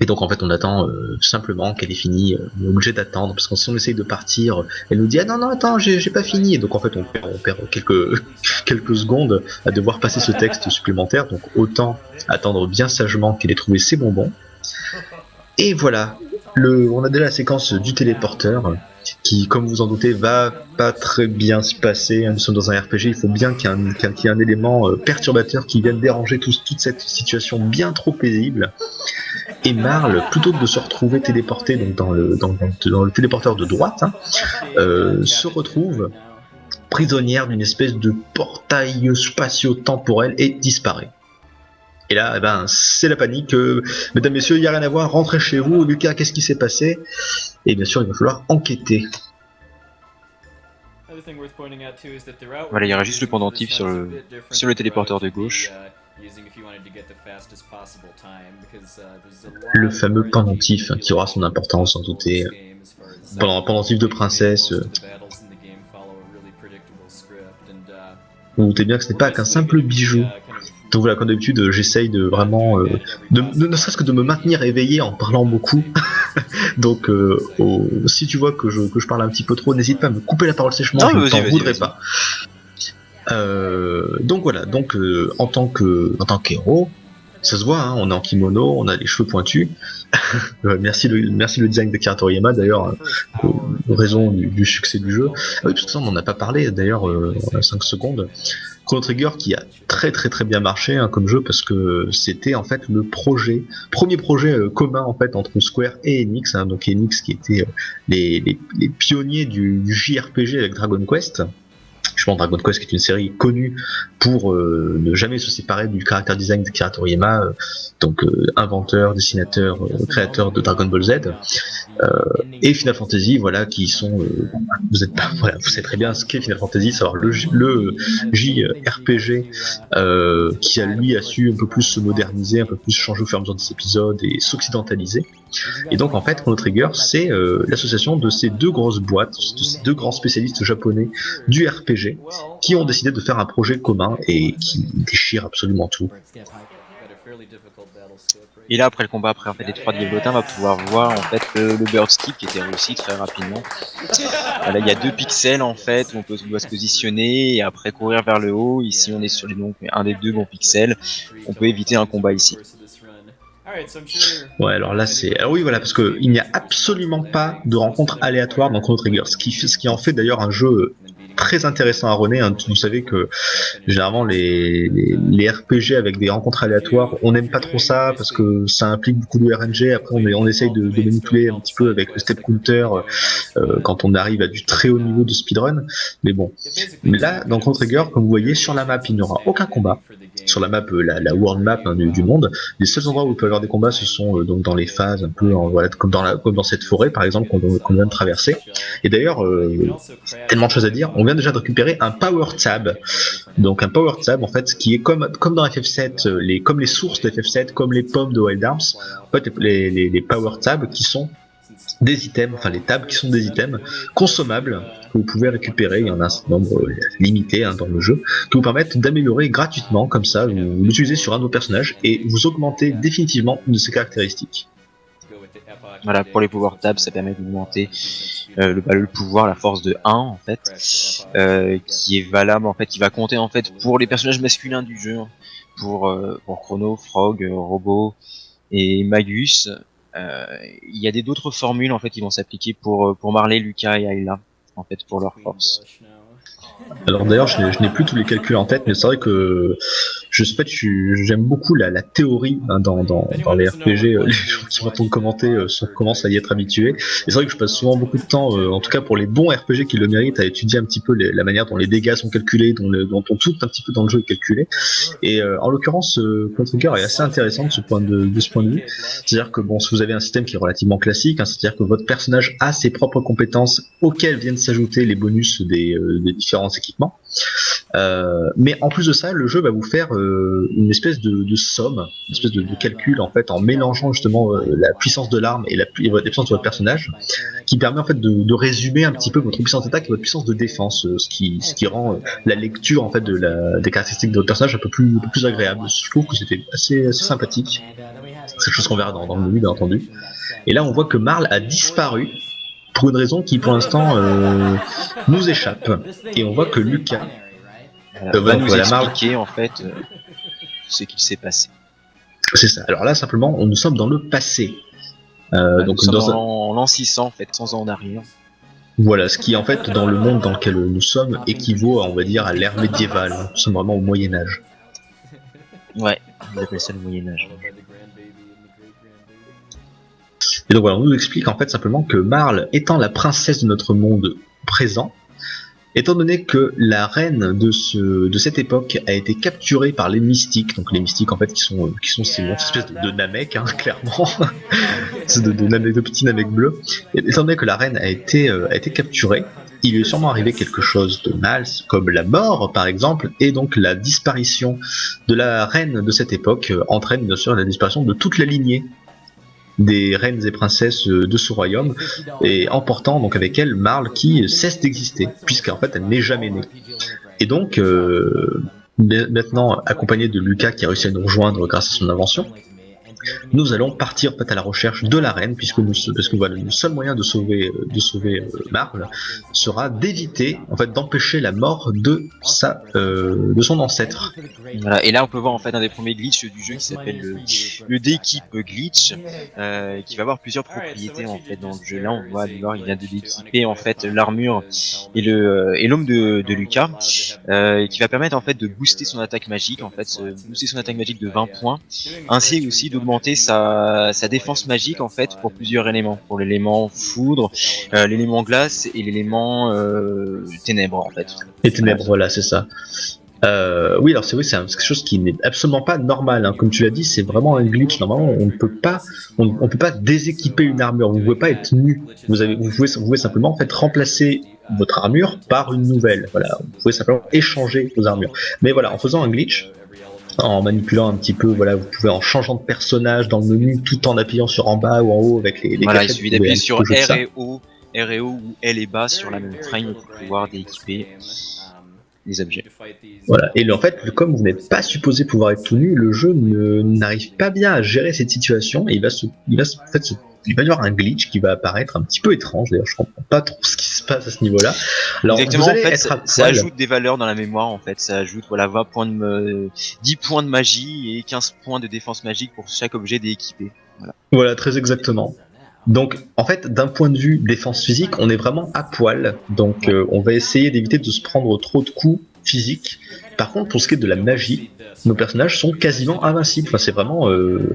Et donc en fait on attend simplement qu'elle ait fini, on est obligé d'attendre parce que si on essaye de partir, elle nous dit ah non attends j'ai pas fini, et donc en fait on perd quelques secondes à devoir passer ce texte supplémentaire, donc autant attendre bien sagement qu'elle ait trouvé ses bonbons. Et voilà, on a déjà la séquence du téléporteur qui, comme vous en doutez, va pas très bien se passer. Nous sommes dans un RPG, il faut bien qu'il y ait un élément perturbateur qui vienne déranger toute cette situation bien trop paisible. Et Marle, plutôt que de se retrouver téléporté donc dans le téléporteur de droite, se retrouve prisonnière d'une espèce de portail spatio-temporel et disparaît. Et là, c'est la panique. Mesdames, messieurs, il n'y a rien à voir, rentrez chez vous. Lucas, qu'est-ce qui s'est passé? Et bien sûr, il va falloir enquêter. Voilà, il y aura juste le pendentif sur le téléporteur de gauche. Le fameux pendentif qui aura son importance, sans douter. Pendentif de princesse. Vous vous doutez bien que ce n'est pas qu'un simple bijou. Donc voilà, comme d'habitude, j'essaye de vraiment, ne serait-ce que de me maintenir éveillé en parlant beaucoup. Donc, si tu vois que je parle un petit peu trop, n'hésite pas à me couper la parole sèchement, je ne t'en voudrais pas. Donc voilà, en tant qu'héros, ça se voit, hein, on est en kimono, on a les cheveux pointus. Merci le design de Akira Toriyama d'ailleurs, raison du succès du jeu. Ah oui, parce que ça on n'en a pas parlé d'ailleurs, 5 secondes. Chrono Trigger qui a très bien marché comme jeu parce que c'était en fait le premier projet commun en fait entre Square et Enix, hein, donc Enix qui était les pionniers du JRPG avec Dragon Quest. Je pense Dragon Quest qui est une série connue pour ne jamais se séparer du caractère design de Akira Toriyama, inventeur, dessinateur, créateur de Dragon Ball Z, et Final Fantasy, voilà, qui sont, vous savez très bien ce qu'est Final Fantasy, savoir le JRPG qui a su un peu plus se moderniser, un peu plus changer au fur et à mesure des épisodes et s'occidentaliser. Et donc en fait Chrono Trigger c'est l'association de ces deux grosses boîtes, de ces deux grands spécialistes japonais du RPG qui ont décidé de faire un projet commun et qui déchire absolument tout. Et là après le combat, après en fait les 3 diablotins, on va pouvoir voir en fait le bird skip qui était réussi très rapidement. Là il y a 2 pixels en fait où on doit se positionner et après courir vers le haut. Ici on est sur un des 2 bons pixels, on peut éviter un combat ici. Ouais, alors là c'est... Alors oui voilà, parce que il n'y a absolument pas de rencontre aléatoire dans Chrono Trigger, ce qui en fait d'ailleurs un jeu très intéressant à runner, hein. Vous savez que généralement les RPG avec des rencontres aléatoires, on n'aime pas trop ça parce que ça implique beaucoup de RNG. Après on essaye de manipuler un petit peu avec le step counter quand on arrive à du très haut niveau de speedrun. Mais bon, là dans Chrono Trigger, comme vous voyez sur la map, il n'y aura aucun combat. Sur la map, la world map du monde, les seuls endroits où il peut y avoir des combats, ce sont donc dans les phases un peu voilà, comme dans cette forêt par exemple qu'on vient de traverser. Et d'ailleurs, tellement de choses à dire. On vient déjà de récupérer un Power Tab. Donc un Power Tab en fait qui est comme dans FF7, comme les sources de FF7, comme les pommes de Wild Arms. En fait les Power Tab qui sont des items, enfin les tables qui sont des items consommables que vous pouvez récupérer. Il y en a un nombre limité dans le jeu qui vous permettent d'améliorer gratuitement comme ça. Vous l'utilisez sur un de vos personnages et vous augmentez définitivement une de ses caractéristiques. Voilà, pour les pouvoirs tab, ça permet d'augmenter le pouvoir, la force de 1 en fait, qui est valable en fait, qui va compter en fait pour les personnages masculins du jeu, pour Chrono, Frog, Robo et Magus. Il y a d'autres formules en fait qui vont s'appliquer pour Marley, Lucas et Ayla en fait pour leur force. Alors d'ailleurs, je n'ai plus tous les calculs en tête, mais c'est vrai que j'aime beaucoup la théorie hein, dans les RPG. Les gens qui m'entendent commenter commencent à y être habitués. Et c'est vrai que je passe souvent beaucoup de temps, en tout cas pour les bons RPG qui le méritent, à étudier un petit peu la manière dont les dégâts sont calculés, dont tout un petit peu dans le jeu est calculé. Et en l'occurrence, Chrono Trigger est assez intéressant de ce point de vue. C'est-à-dire que bon, si vous avez un système qui est relativement classique, hein, c'est-à-dire que votre personnage a ses propres compétences auxquelles viennent s'ajouter les bonus des différents équipements. Mais en plus de ça, le jeu va vous faire une espèce de somme, une espèce de calcul en fait, en mélangeant justement la puissance de l'arme et la puissance de votre personnage, qui permet en fait de résumer un petit peu votre puissance d'attaque et votre puissance de défense, ce qui rend la lecture en fait des caractéristiques de votre personnage un peu plus agréable. Je trouve que c'était assez sympathique. C'est quelque chose qu'on verra dans le menu bien entendu. Et là, on voit que Marle a disparu pour une raison qui pour l'instant nous échappe. Et on voit que Lucas va nous expliquer en fait ce qu'il s'est passé. C'est ça. Alors là, simplement, nous sommes dans le passé. Donc nous sommes en l'an 600 en fait, 100 ans en arrière. Voilà, ce qui en fait dans le monde dans lequel nous sommes équivaut, on va dire, à l'ère médiévale. Nous sommes vraiment au Moyen Âge. Ouais, on appelle ça le Moyen Âge. Et donc voilà, on nous explique en fait simplement que Marle étant la princesse de notre monde présent, étant donné que la reine de cette époque a été capturée par les mystiques, donc les mystiques en fait qui sont ces espèces de Namek, hein, clairement, c'est de petits Namek bleus. Et étant donné que la reine a été capturée, il lui est sûrement arrivé quelque chose de mal, comme la mort par exemple, et donc la disparition de la reine de cette époque entraîne bien sûr la disparition de toute la lignée des reines et princesses de ce royaume, et emportant donc avec elle Marle qui cesse d'exister, puisqu'en fait elle n'est jamais née. Et donc, maintenant accompagné de Lucas qui a réussi à nous rejoindre grâce à son invention, nous allons partir en fait à la recherche de la reine, parce que voilà, le seul moyen de sauver Marle sera d'éviter, en fait, d'empêcher la mort de son ancêtre. Voilà, et là on peut voir en fait un des premiers glitches du jeu qui s'appelle le d'équipe glitch, qui va avoir plusieurs propriétés en fait dans le jeu. Là on voit il vient de d'équiper en fait l'armure et l'homme de Lucas, qui va permettre en fait de booster son attaque magique, en fait booster son attaque magique de 20 points, ainsi aussi d'augmenter sa défense magique en fait pour plusieurs éléments, pour l'élément foudre, l'élément glace et l'élément ténèbres en fait. Et ténèbres, voilà, c'est ça. Oui, alors c'est quelque chose qui n'est absolument pas normal, hein. Comme tu l'as dit, c'est vraiment un glitch. Normalement, on peut pas déséquiper une armure. Vous ne pouvez pas être nu. Vous pouvez simplement en fait remplacer votre armure par une nouvelle. Voilà, vous pouvez simplement échanger vos armures. Mais voilà, en faisant un glitch, en manipulant un petit peu, voilà, vous pouvez en changeant de personnage dans le menu, tout en appuyant sur en bas ou en haut avec les voilà, il suffit d'appuyer sur R et O ou L et bas sur la même frame pour pouvoir dééquiper les objets. Voilà, et en fait, comme vous n'êtes pas supposé pouvoir être tout nu, le jeu n'arrive pas bien à gérer cette situation, et il va y avoir un glitch qui va apparaître un petit peu étrange. D'ailleurs, je comprends pas trop ce qui se passe à ce niveau-là. Alors, exactement, en fait, ça ajoute des valeurs dans la mémoire, en fait. Ça ajoute, voilà, 20 points 10 points de magie et 15 points de défense magique pour chaque objet dééquipé. Voilà, très exactement. Donc, en fait, d'un point de vue défense physique, on est vraiment à poil. Donc, on va essayer d'éviter de se prendre trop de coups physiques. Par contre, pour ce qui est de la magie, nos personnages sont quasiment invincibles. Enfin, c'est vraiment,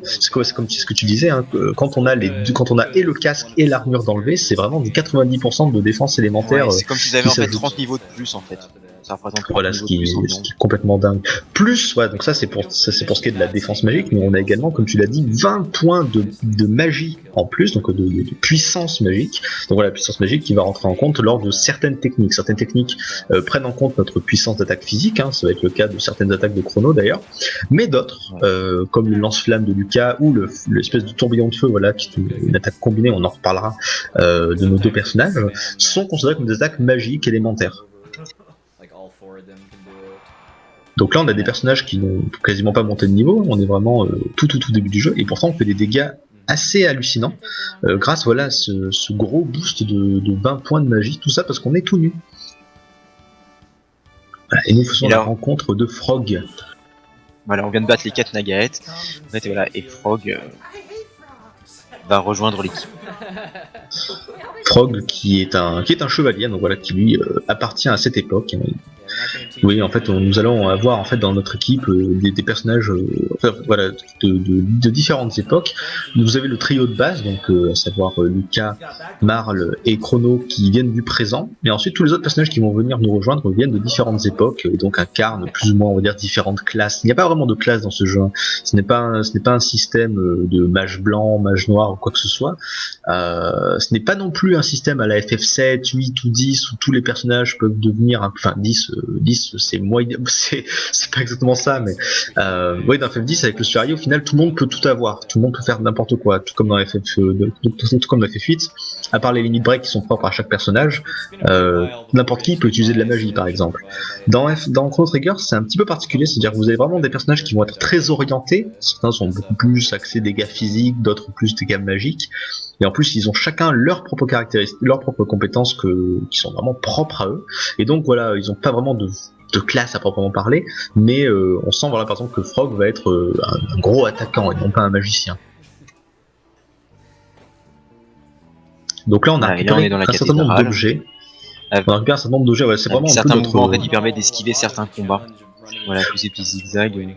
c'est comme ce que tu disais, hein, quand on a et le casque et l'armure d'enlever, c'est vraiment du 90% de défense élémentaire. Ouais, c'est comme si vous avez en fait 30 niveaux de plus en fait. Ça représente 30 voilà, ce qui est complètement dingue. Plus, ouais, donc ça c'est pour ce qui est de la défense magique, mais on a également, comme tu l'as dit, 20 points de magie en plus, donc de puissance magique. Donc voilà, la puissance magique qui va rentrer en compte lors de certaines techniques. Certaines techniques prennent en compte notre puissance d'attaque physique, hein, ça va être le cas de certaines attaques de Chrono d'ailleurs, mais d'autres, comme le lance-flamme de Lucas ou l'espèce de tourbillon de feu, voilà, qui est une attaque combinée, on en reparlera, de nos deux personnages, sont considérés comme des attaques magiques élémentaires. Donc là, on a des personnages qui n'ont quasiment pas monté de niveau, on est vraiment tout début du jeu, et pourtant on fait des dégâts assez hallucinants, grâce voilà, à ce gros boost de 20 points de magie, tout ça parce qu'on est tout nu. Voilà, et nous faisons la rencontre de Frog. Voilà, on vient de battre les 4 Nagaets, en fait, voilà, et Frog va rejoindre l'équipe. Frog qui est un chevalier, donc voilà, qui lui appartient à cette époque. Oui, en fait, nous allons avoir en fait dans notre équipe des personnages voilà, de différentes époques. Vous avez le trio de base, donc à savoir Lucas, Marl et Chrono qui viennent du présent, et ensuite tous les autres personnages qui vont venir nous rejoindre viennent de différentes époques, et donc incarnent plus ou moins, on va dire, différentes classes. Il n'y a pas vraiment de classe dans ce jeu. Ce n'est pas un système de mage blanc, mage noir ou quoi que ce soit. Ce n'est pas non plus un système à la FF7, 8 ou 10 où tous les personnages peuvent devenir, enfin 10 c'est c'est pas exactement ça, mais ouais, dans FF10 avec le Suari, au final tout le monde peut tout avoir, tout le monde peut faire n'importe quoi, tout comme dans tout comme dans FF8, à part les limit breaks qui sont propres à chaque personnage, n'importe qui peut utiliser de la magie par exemple. Dans Chrono Trigger, c'est un petit peu particulier, c'est-à-dire que vous avez vraiment des personnages qui vont être très orientés, certains sont beaucoup plus axés dégâts physiques, d'autres plus dégâts magiques. Et en plus, ils ont chacun leurs propres caractéristiques, leurs propres compétences qui sont vraiment propres à eux. Et donc voilà, ils n'ont pas vraiment de classe à proprement parler, mais on sent voilà par exemple que Frog va être un gros attaquant et non pas un magicien. Donc là, on a récupéré un certain nombre d'objets. On a récupéré un certain nombre d'objets. Ouais, c'est vraiment certains un peu mouvements en fait qui permettent d'esquiver certains combats. Voilà, tous ces petits zigzags.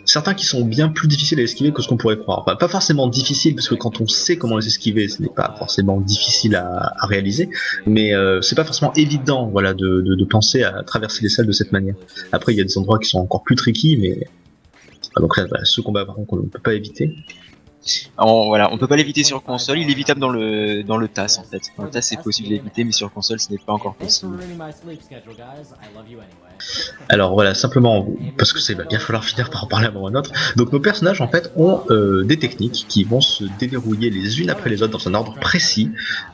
Certains qui sont bien plus difficiles à esquiver que ce qu'on pourrait croire. Enfin, pas forcément difficiles, parce que quand on sait comment les esquiver, ce n'est pas forcément difficile à réaliser, mais c'est pas forcément évident, voilà, de penser à traverser les salles de cette manière. Après, il y a des endroits qui sont encore plus tricky, mais donc là, voilà, ce combat par contre qu'on ne peut pas éviter. Voilà, on peut pas l'éviter sur console, il est évitable dans le TAS en fait. Dans le TAS c'est possible d'éviter, mais sur console ce n'est pas encore possible. Alors voilà, simplement parce que va bien falloir finir par en parler avant un autre. Donc nos personnages en fait ont des techniques qui vont se déverrouiller les unes après les autres dans un ordre précis,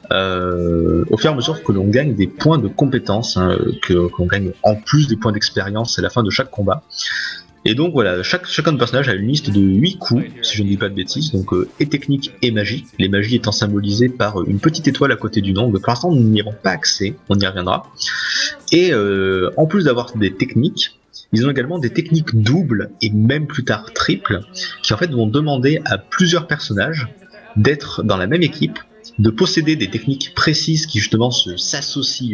au fur et à mesure que l'on gagne des points de compétence, hein, que l'on gagne en plus des points d'expérience à la fin de chaque combat. Et donc voilà, chacun de personnage a une liste de 8 coups, si je ne dis pas de bêtises, donc et technique et magie, les magies étant symbolisées par une petite étoile à côté du nom, mais pour l'instant nous n'y avons pas accès, on y reviendra. Et en plus d'avoir des techniques, ils ont également des techniques doubles et même plus tard triples, qui en fait vont demander à plusieurs personnages d'être dans la même équipe, de posséder des techniques précises qui justement s'associent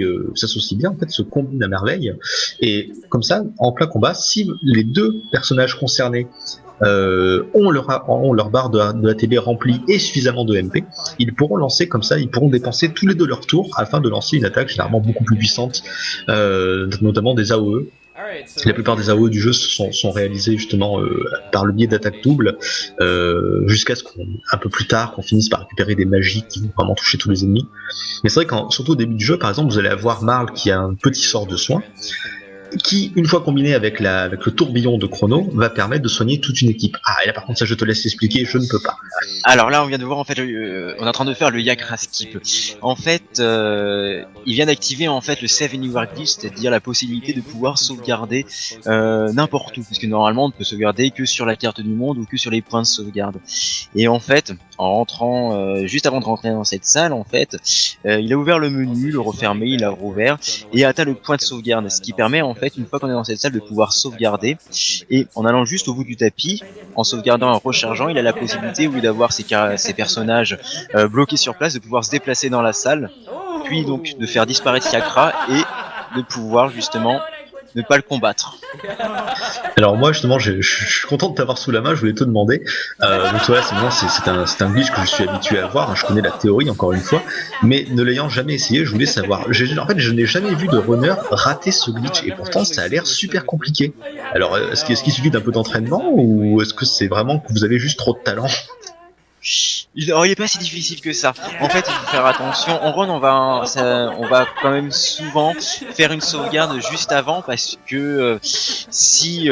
bien, en fait, se combinent à merveille. Et comme ça, en plein combat, si les deux personnages concernés ont leur barre de ATB remplie et suffisamment de MP, ils pourront lancer comme ça, ils pourront dépenser tous les deux leur tour afin de lancer une attaque généralement beaucoup plus puissante, notamment des AOE. La plupart des AOE du jeu sont réalisés justement par le biais d'attaques doubles, jusqu'à ce qu'un peu plus tard qu'on finisse par récupérer des magies qui vont vraiment toucher tous les ennemis. Mais c'est vrai que surtout au début du jeu, par exemple, vous allez avoir Marl qui a un petit sort de soin, qui, une fois combiné avec le tourbillon de Chrono, va permettre de soigner toute une équipe. Ah, et là par contre, ça je te laisse expliquer, je ne peux pas. Alors là, on vient de voir, en fait, on est en train de faire le Yakra Skip. En fait, il vient d'activer en fait le Save Anywhere Glitch, c'est-à-dire la possibilité de pouvoir sauvegarder n'importe où, puisque normalement on ne peut sauvegarder que sur la carte du monde ou que sur les points de sauvegarde. Et en fait, en rentrant, juste avant de rentrer dans cette salle, en fait, il a ouvert le menu, le refermé, il a rouvert et a atteint le point de sauvegarde, ce qui permet en fait, une fois qu'on est dans cette salle, de pouvoir sauvegarder. Et en allant juste au bout du tapis, en sauvegardant et en rechargeant, il a la possibilité, au lieu d'avoir ses personnages bloqués sur place, de pouvoir se déplacer dans la salle, puis donc de faire disparaître Yakra et de pouvoir justement ne pas le combattre. Alors moi justement je suis content de t'avoir sous la main, je voulais te demander, donc voilà, c'est un glitch que je suis habitué à voir, hein, je connais la théorie encore une fois, mais ne l'ayant jamais essayé, je voulais savoir, en fait je n'ai jamais vu de runner rater ce glitch, et pourtant ça a l'air super compliqué. Alors est-ce qu'il suffit d'un peu d'entraînement, ou est-ce que c'est vraiment que vous avez juste trop de talent? Il est pas si difficile que ça. En fait, il faut faire attention. En run, on va quand même souvent faire une sauvegarde juste avant, parce que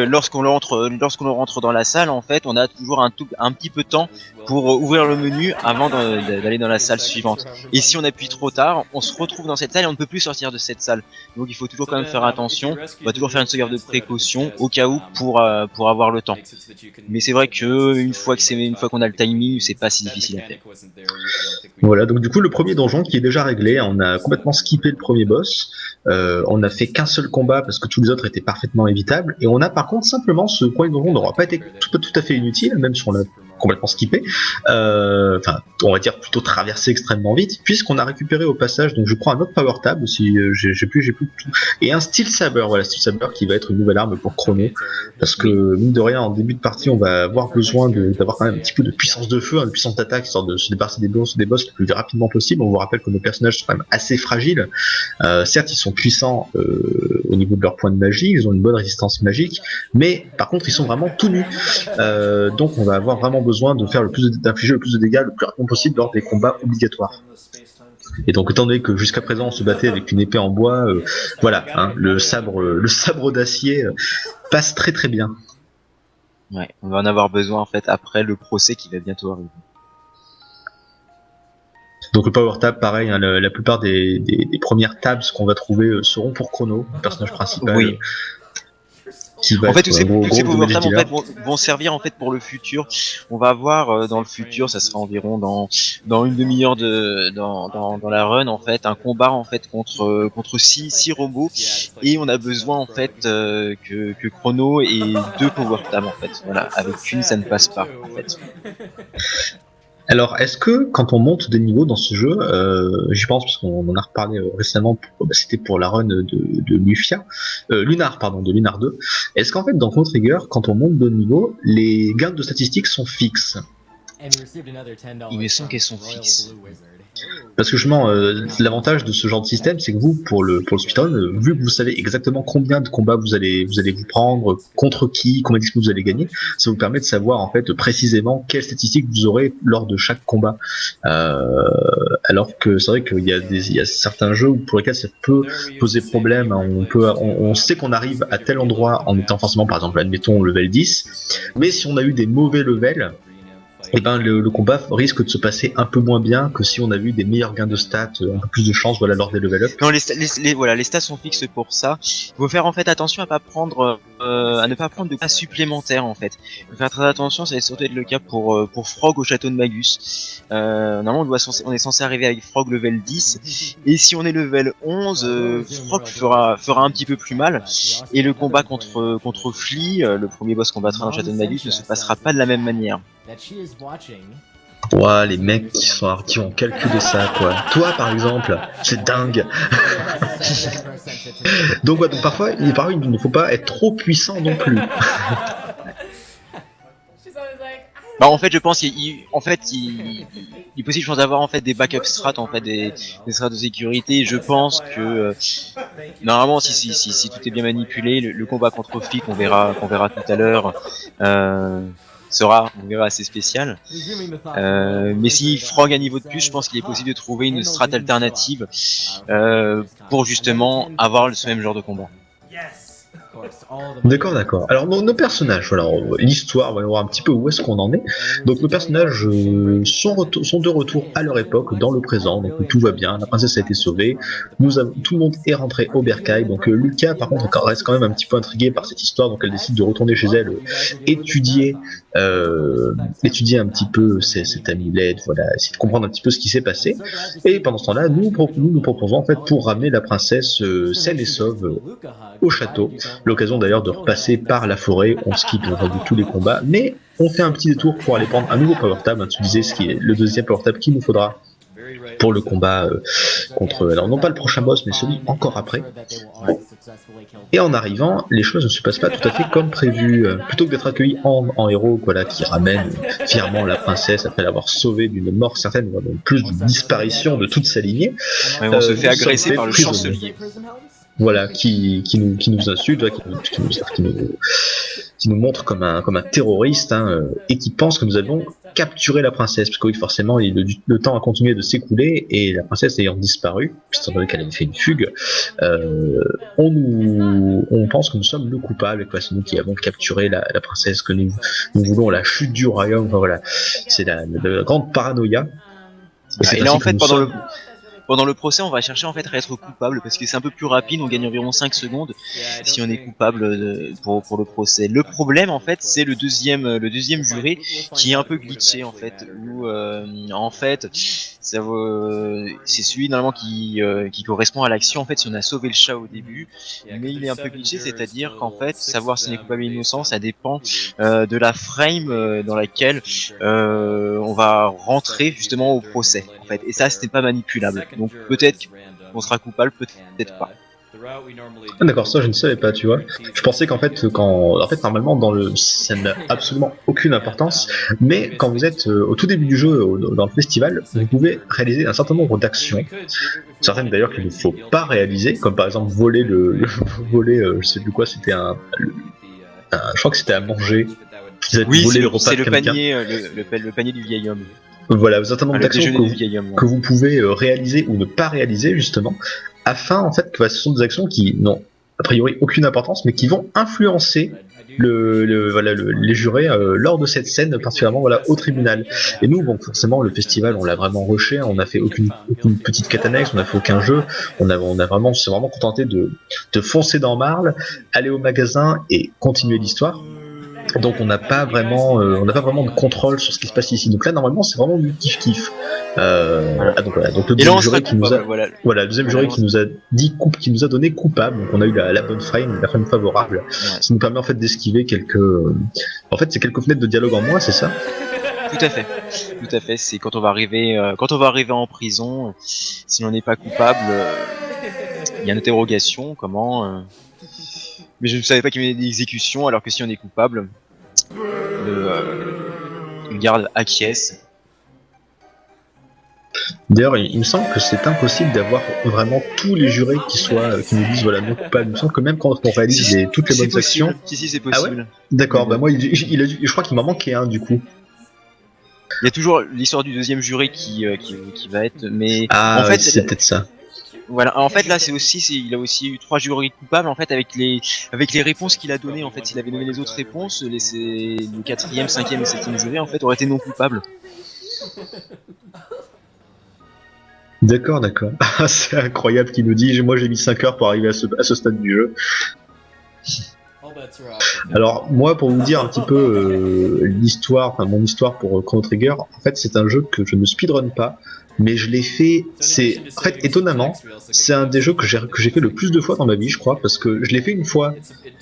lorsqu'on rentre dans la salle, en fait, on a toujours un petit peu de temps pour ouvrir le menu avant d'aller dans la salle suivante. Et si on appuie trop tard, on se retrouve dans cette salle et on ne peut plus sortir de cette salle. Donc il faut toujours quand même faire attention. On va toujours faire une sauvegarde de précaution au cas où pour avoir le temps. Mais c'est vrai que une fois qu'on a le timing, c'est pas si difficile à faire. Voilà, donc du coup le premier donjon qui est déjà réglé, on a complètement skippé le premier boss, on n'a fait qu'un seul combat parce que tous les autres étaient parfaitement évitables, et on a par contre simplement ce premier donjon n'aura pas été tout à fait inutile, même si on l'a complètement skippé, enfin on va dire plutôt traversé extrêmement vite, puisqu'on a récupéré au passage, donc je prends un autre power tab si j'ai plus tout, et un steel saber, voilà, steel saber qui va être une nouvelle arme pour Chrono, parce que mine de rien en début de partie on va avoir besoin d'avoir quand même un petit peu de puissance de feu, de puissance d'attaque, histoire de se débarrasser des boss le plus rapidement possible. On vous rappelle que nos personnages sont quand même assez fragiles, certes ils sont puissants au niveau de leur point de magie, ils ont une bonne résistance magique, mais par contre ils sont vraiment tout nus, donc on va avoir vraiment besoin de faire d'infliger le plus de dégâts le plus rapidement possible lors des combats obligatoires. Et donc étant donné que jusqu'à présent on se battait avec une épée en bois, voilà, hein, le sabre d'acier passe très très bien. Ouais, on va en avoir besoin en fait après le procès qui va bientôt arriver. Donc le power tab, pareil, hein, la plupart des premières tabs qu'on va trouver seront pour Chrono, le personnage principal. Oui. En fait, tous ces power tabs en fait, vont servir en fait pour le futur. On va avoir dans le futur, ça sera environ dans une demi-heure dans la run en fait, un combat en fait contre six robots, et on a besoin en fait que Chrono ait 2 power tabs en fait. Voilà, avec une ça ne passe pas en fait. Alors, est-ce que quand on monte des niveaux dans ce jeu, j'y pense parce qu'on en a reparlé récemment, c'était pour la run de Lufia, Lunar 2, est-ce qu'en fait dans Chrono Trigger, quand on monte de niveau, les gains de statistiques sont fixes? Il me semble qu'elles sont fixes. Parce que justement, l'avantage de ce genre de système, c'est que vous, pour le speedrun, vu que vous savez exactement combien de combats vous allez vous prendre, contre qui, combien d'XP vous allez gagner, ça vous permet de savoir en fait précisément quelles statistiques vous aurez lors de chaque combat. Alors que c'est vrai qu'il y a certains jeux pour lesquels ça peut poser problème. On sait qu'on arrive à tel endroit en étant forcément, par exemple, admettons level 10, mais si on a eu des mauvais levels, et ben le combat risque de se passer un peu moins bien que si on a vu des meilleurs gains de stats, un peu plus de chance, voilà, lors des level up. Non, les stats sont fixes pour ça. Il faut faire en fait attention à ne pas prendre de cas supplémentaires en fait. Il faut faire très attention, ça va surtout être le cas pour Frog au château de Magus. Normalement on est censé arriver avec Frog level 10, et si on est level 11, Frog fera un petit peu plus mal, et le combat contre Flea, le premier boss qu'on battra dans le château de Magus, ne se passera pas de la même manière. Ouah, les mecs qui ont calculé ça, quoi. Toi, par exemple, c'est dingue. Donc, ouais, donc parfois, il ne faut pas être trop puissant non plus. Bah en fait je pense qu'il est possible je pense d'avoir en fait des backup strats en fait des strats de sécurité. Je pense que normalement si tout est bien manipulé, le combat contre Flea qu'on verra tout à l'heure on verra assez spécial. Mais si Frog a un niveau de plus, je pense qu'il est possible de trouver une strat alternative pour justement avoir ce même genre de combat. D'accord. Alors nos personnages, voilà, l'histoire, on va voir un petit peu où est-ce qu'on en est. Donc nos personnages sont de retour à leur époque, dans le présent, donc tout va bien, la princesse a été sauvée, tout le monde est rentré au bercail, donc Lucas par contre reste quand même un petit peu intriguée par cette histoire, donc elle décide de retourner chez elle, étudier un petit peu cet amulette, voilà, essayer de comprendre un petit peu ce qui s'est passé, et pendant ce temps-là, nous proposons en fait pour ramener la princesse saine et sauve au château. L'occasion d'ailleurs de repasser par la forêt, on skip tous les combats, mais on fait un petit détour pour aller prendre un nouveau power tab, tu disais ce qui est le deuxième power tab qu'il nous faudra pour le combat contre, alors non pas le prochain boss, mais celui encore après. Et en arrivant, les choses ne se passent pas tout à fait comme prévu. Plutôt que d'être accueilli en héros, voilà, qui ramène fièrement la princesse après l'avoir sauvée d'une mort certaine, voire plus d'une disparition de toute sa lignée, on se fait agresser par le chancelier. Voilà, qui nous insulte, qui nous montre comme un terroriste, et qui pense que nous avons capturé la princesse, parce que oui, forcément, le temps a continué de s'écouler, et la princesse ayant disparu, puisqu'on savait qu'elle avait fait une fugue, on pense que nous sommes le coupable, que c'est nous qui avons capturé la princesse, que nous voulons la chute du royaume, enfin, voilà, c'est la grande paranoïa. Et là, en fait, pendant le procès, on va chercher en fait à être coupable parce que c'est un peu plus rapide, on gagne environ 5 secondes si on est coupable pour le procès. Le problème en fait, c'est le deuxième juré qui est un peu glitché en fait, où en fait c'est celui normalement qui correspond à l'action en fait si on a sauvé le chat au début, mais il est un peu glitché, c'est-à-dire qu'en fait savoir si on est coupable ou innocent ça dépend de la frame dans laquelle on va rentrer justement au procès en fait, et ça c'était pas manipulable, donc peut-être qu'on sera coupable, peut-être pas. Ah, d'accord, ça je ne savais pas, tu vois. Je pensais qu'en fait, normalement ça n'a absolument aucune importance, mais quand vous êtes au tout début du jeu, dans le festival, vous pouvez réaliser un certain nombre d'actions, certaines d'ailleurs qu'il ne faut pas réaliser, comme par exemple voler voler, je sais plus quoi, c'était je crois que c'était à manger. Oui, voler c'est le le, repas c'est de le quelqu'un. panier, le panier du vieil homme. Voilà, un certain nombre Le d'actions déjeuner du vieil homme. que vous pouvez réaliser ou ne pas réaliser justement, afin en fait que ce sont des actions qui n'ont a priori aucune importance, mais qui vont influencer les jurés lors de cette scène, particulièrement au tribunal. Et nous, bon, forcément, le festival, on l'a vraiment rushé, on n'a fait aucune petite quête annexe, on n'a fait aucun jeu, on s'est vraiment contenté de foncer dans Marle, aller au magasin et continuer l'histoire. Donc on n'a pas vraiment de contrôle sur ce qui se passe ici. Donc là normalement c'est vraiment du kiff kiff. Donc voilà. Donc le Et là deuxième on sera jury qui nous a coupable, voilà. le deuxième jury qui nous a qui nous a donné coupable. Donc on a eu la bonne frame, la frame favorable. Ouais. Ça nous permet en fait d'esquiver en fait c'est quelques fenêtres de dialogue en moins, c'est ça? Tout à fait. C'est quand on va arriver en prison, si on n'est pas coupable, il y a une interrogation, comment. Mais je ne savais pas qu'il y avait des exécutions, alors que si on est coupable, le garde acquiesce. D'ailleurs, il me semble que c'est impossible d'avoir vraiment tous les jurés qui nous disent voilà non coupable. Il me semble que même quand on réalise toutes les bonnes actions. Si, c'est Ah ouais? possible. D'accord. Bah moi, je crois qu'il m'en manquait un du coup. Il y a toujours l'histoire du deuxième juré qui va être, mais Ah, en fait, c'est peut-être ça. voilà. En fait, là, il a aussi eu 3 jurys coupables en fait avec les réponses qu'il a données. En fait, s'il avait donné les autres réponses, le 4e, 5e et 7e jury en fait auraient été non coupables. D'accord. C'est incroyable qu'il nous dit. Moi, j'ai mis 5 heures pour arriver à ce stade du jeu. Alors, moi, pour vous dire un petit peu mon histoire pour Chrono Trigger, en fait, c'est un jeu que je ne speedrun pas, mais je l'ai fait. En fait, étonnamment, c'est un des jeux que j'ai fait le plus de fois dans ma vie, je crois, parce que je l'ai fait une fois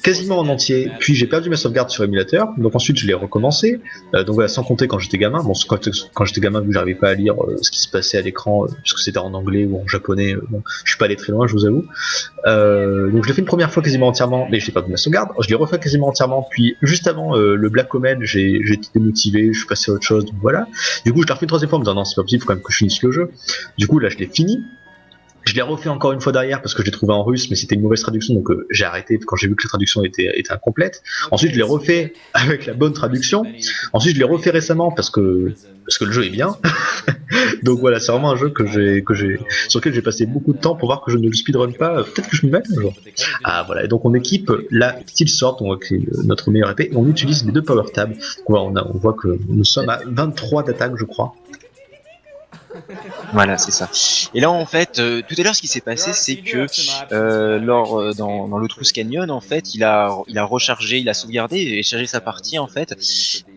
quasiment en entier, puis j'ai perdu ma sauvegarde sur émulateur, donc ensuite je l'ai recommencé. Donc voilà, sans compter quand j'étais gamin. Bon, quand j'étais gamin, vu que j'arrivais pas à lire ce qui se passait à l'écran, puisque c'était en anglais ou en japonais, bon, je suis pas allé très loin, je vous avoue. Donc je l'ai fait une première fois quasiment entièrement, mais j'ai pas de ma sauvegarde. Je l'ai refait quasiment entièrement, puis juste avant le Black Omen, j'ai été démotivé, je suis passé à autre chose, donc voilà. Du coup, je l'ai refait une troisième fois en me disant non, c'est pas possible, faut quand même que je finisse le jeu. Du coup, là, je l'ai fini. Je l'ai refait encore une fois derrière parce que je l'ai trouvé en russe, mais c'était une mauvaise traduction, donc j'ai arrêté quand j'ai vu que la traduction était incomplète. Ensuite, je l'ai refait avec la bonne traduction. Ensuite, je l'ai refait récemment parce que le jeu est bien. Donc voilà, c'est vraiment un jeu sur lequel j'ai passé beaucoup de temps pour voir que je ne le speedrun pas. Peut-être que je m'y mette un jour. Ah voilà, et donc on équipe la Steel Sword, qui est notre meilleure épée, et on utilise les 2 power tabs. On voit que nous sommes à 23 d'attaque, je crois. Voilà, c'est ça. Et là, en fait, tout à l'heure, ce qui s'est passé, c'est que dans l'Outrous Canyon, en fait, il a rechargé, il a sauvegardé et chargé sa partie, en fait.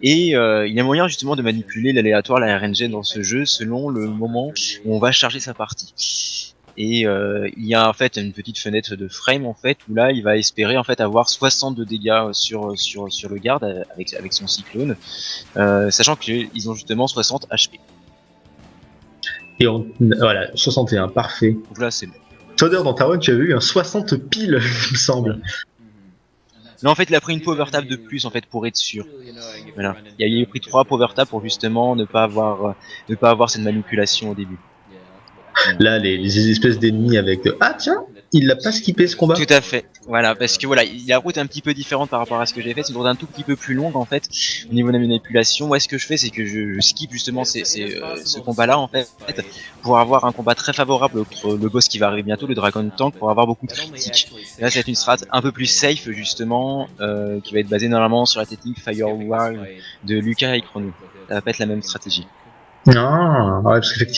Et il y a moyen justement de manipuler l'aléatoire, la RNG dans ce jeu selon le moment où on va charger sa partie. Et il y a en fait une petite fenêtre de frame en fait où là il va espérer en fait avoir 60 de dégâts sur le garde avec son cyclone, sachant qu'ils ont justement 60 HP. Et voilà, 61, parfait. Donc là c'est bon. Toi d'ailleurs dans ta run tu avais eu un 60 pile, il me semble. Là en fait il a pris une power tab de plus en fait pour être sûr. Voilà. Il a pris 3 power tab pour justement ne pas avoir cette manipulation au début. Là les espèces d'ennemis avec ah tiens, il l'a pas skippé ce combat. Tout à fait. Voilà, parce que voilà, la route est un petit peu différente par rapport à ce que j'ai fait, c'est une route un tout petit peu plus longue en fait au niveau de la manipulation. Moi ce que je fais c'est que je skip justement ce combat là en fait pour avoir un combat très favorable contre le boss qui va arriver bientôt, le Dragon Tank, pour avoir beaucoup de critiques. Et là c'est une strat un peu plus safe justement qui va être basée normalement sur la technique Firewall de Lucas et Chrono. Ça va pas être la même stratégie. Ah, ouais, parce qu'effectivement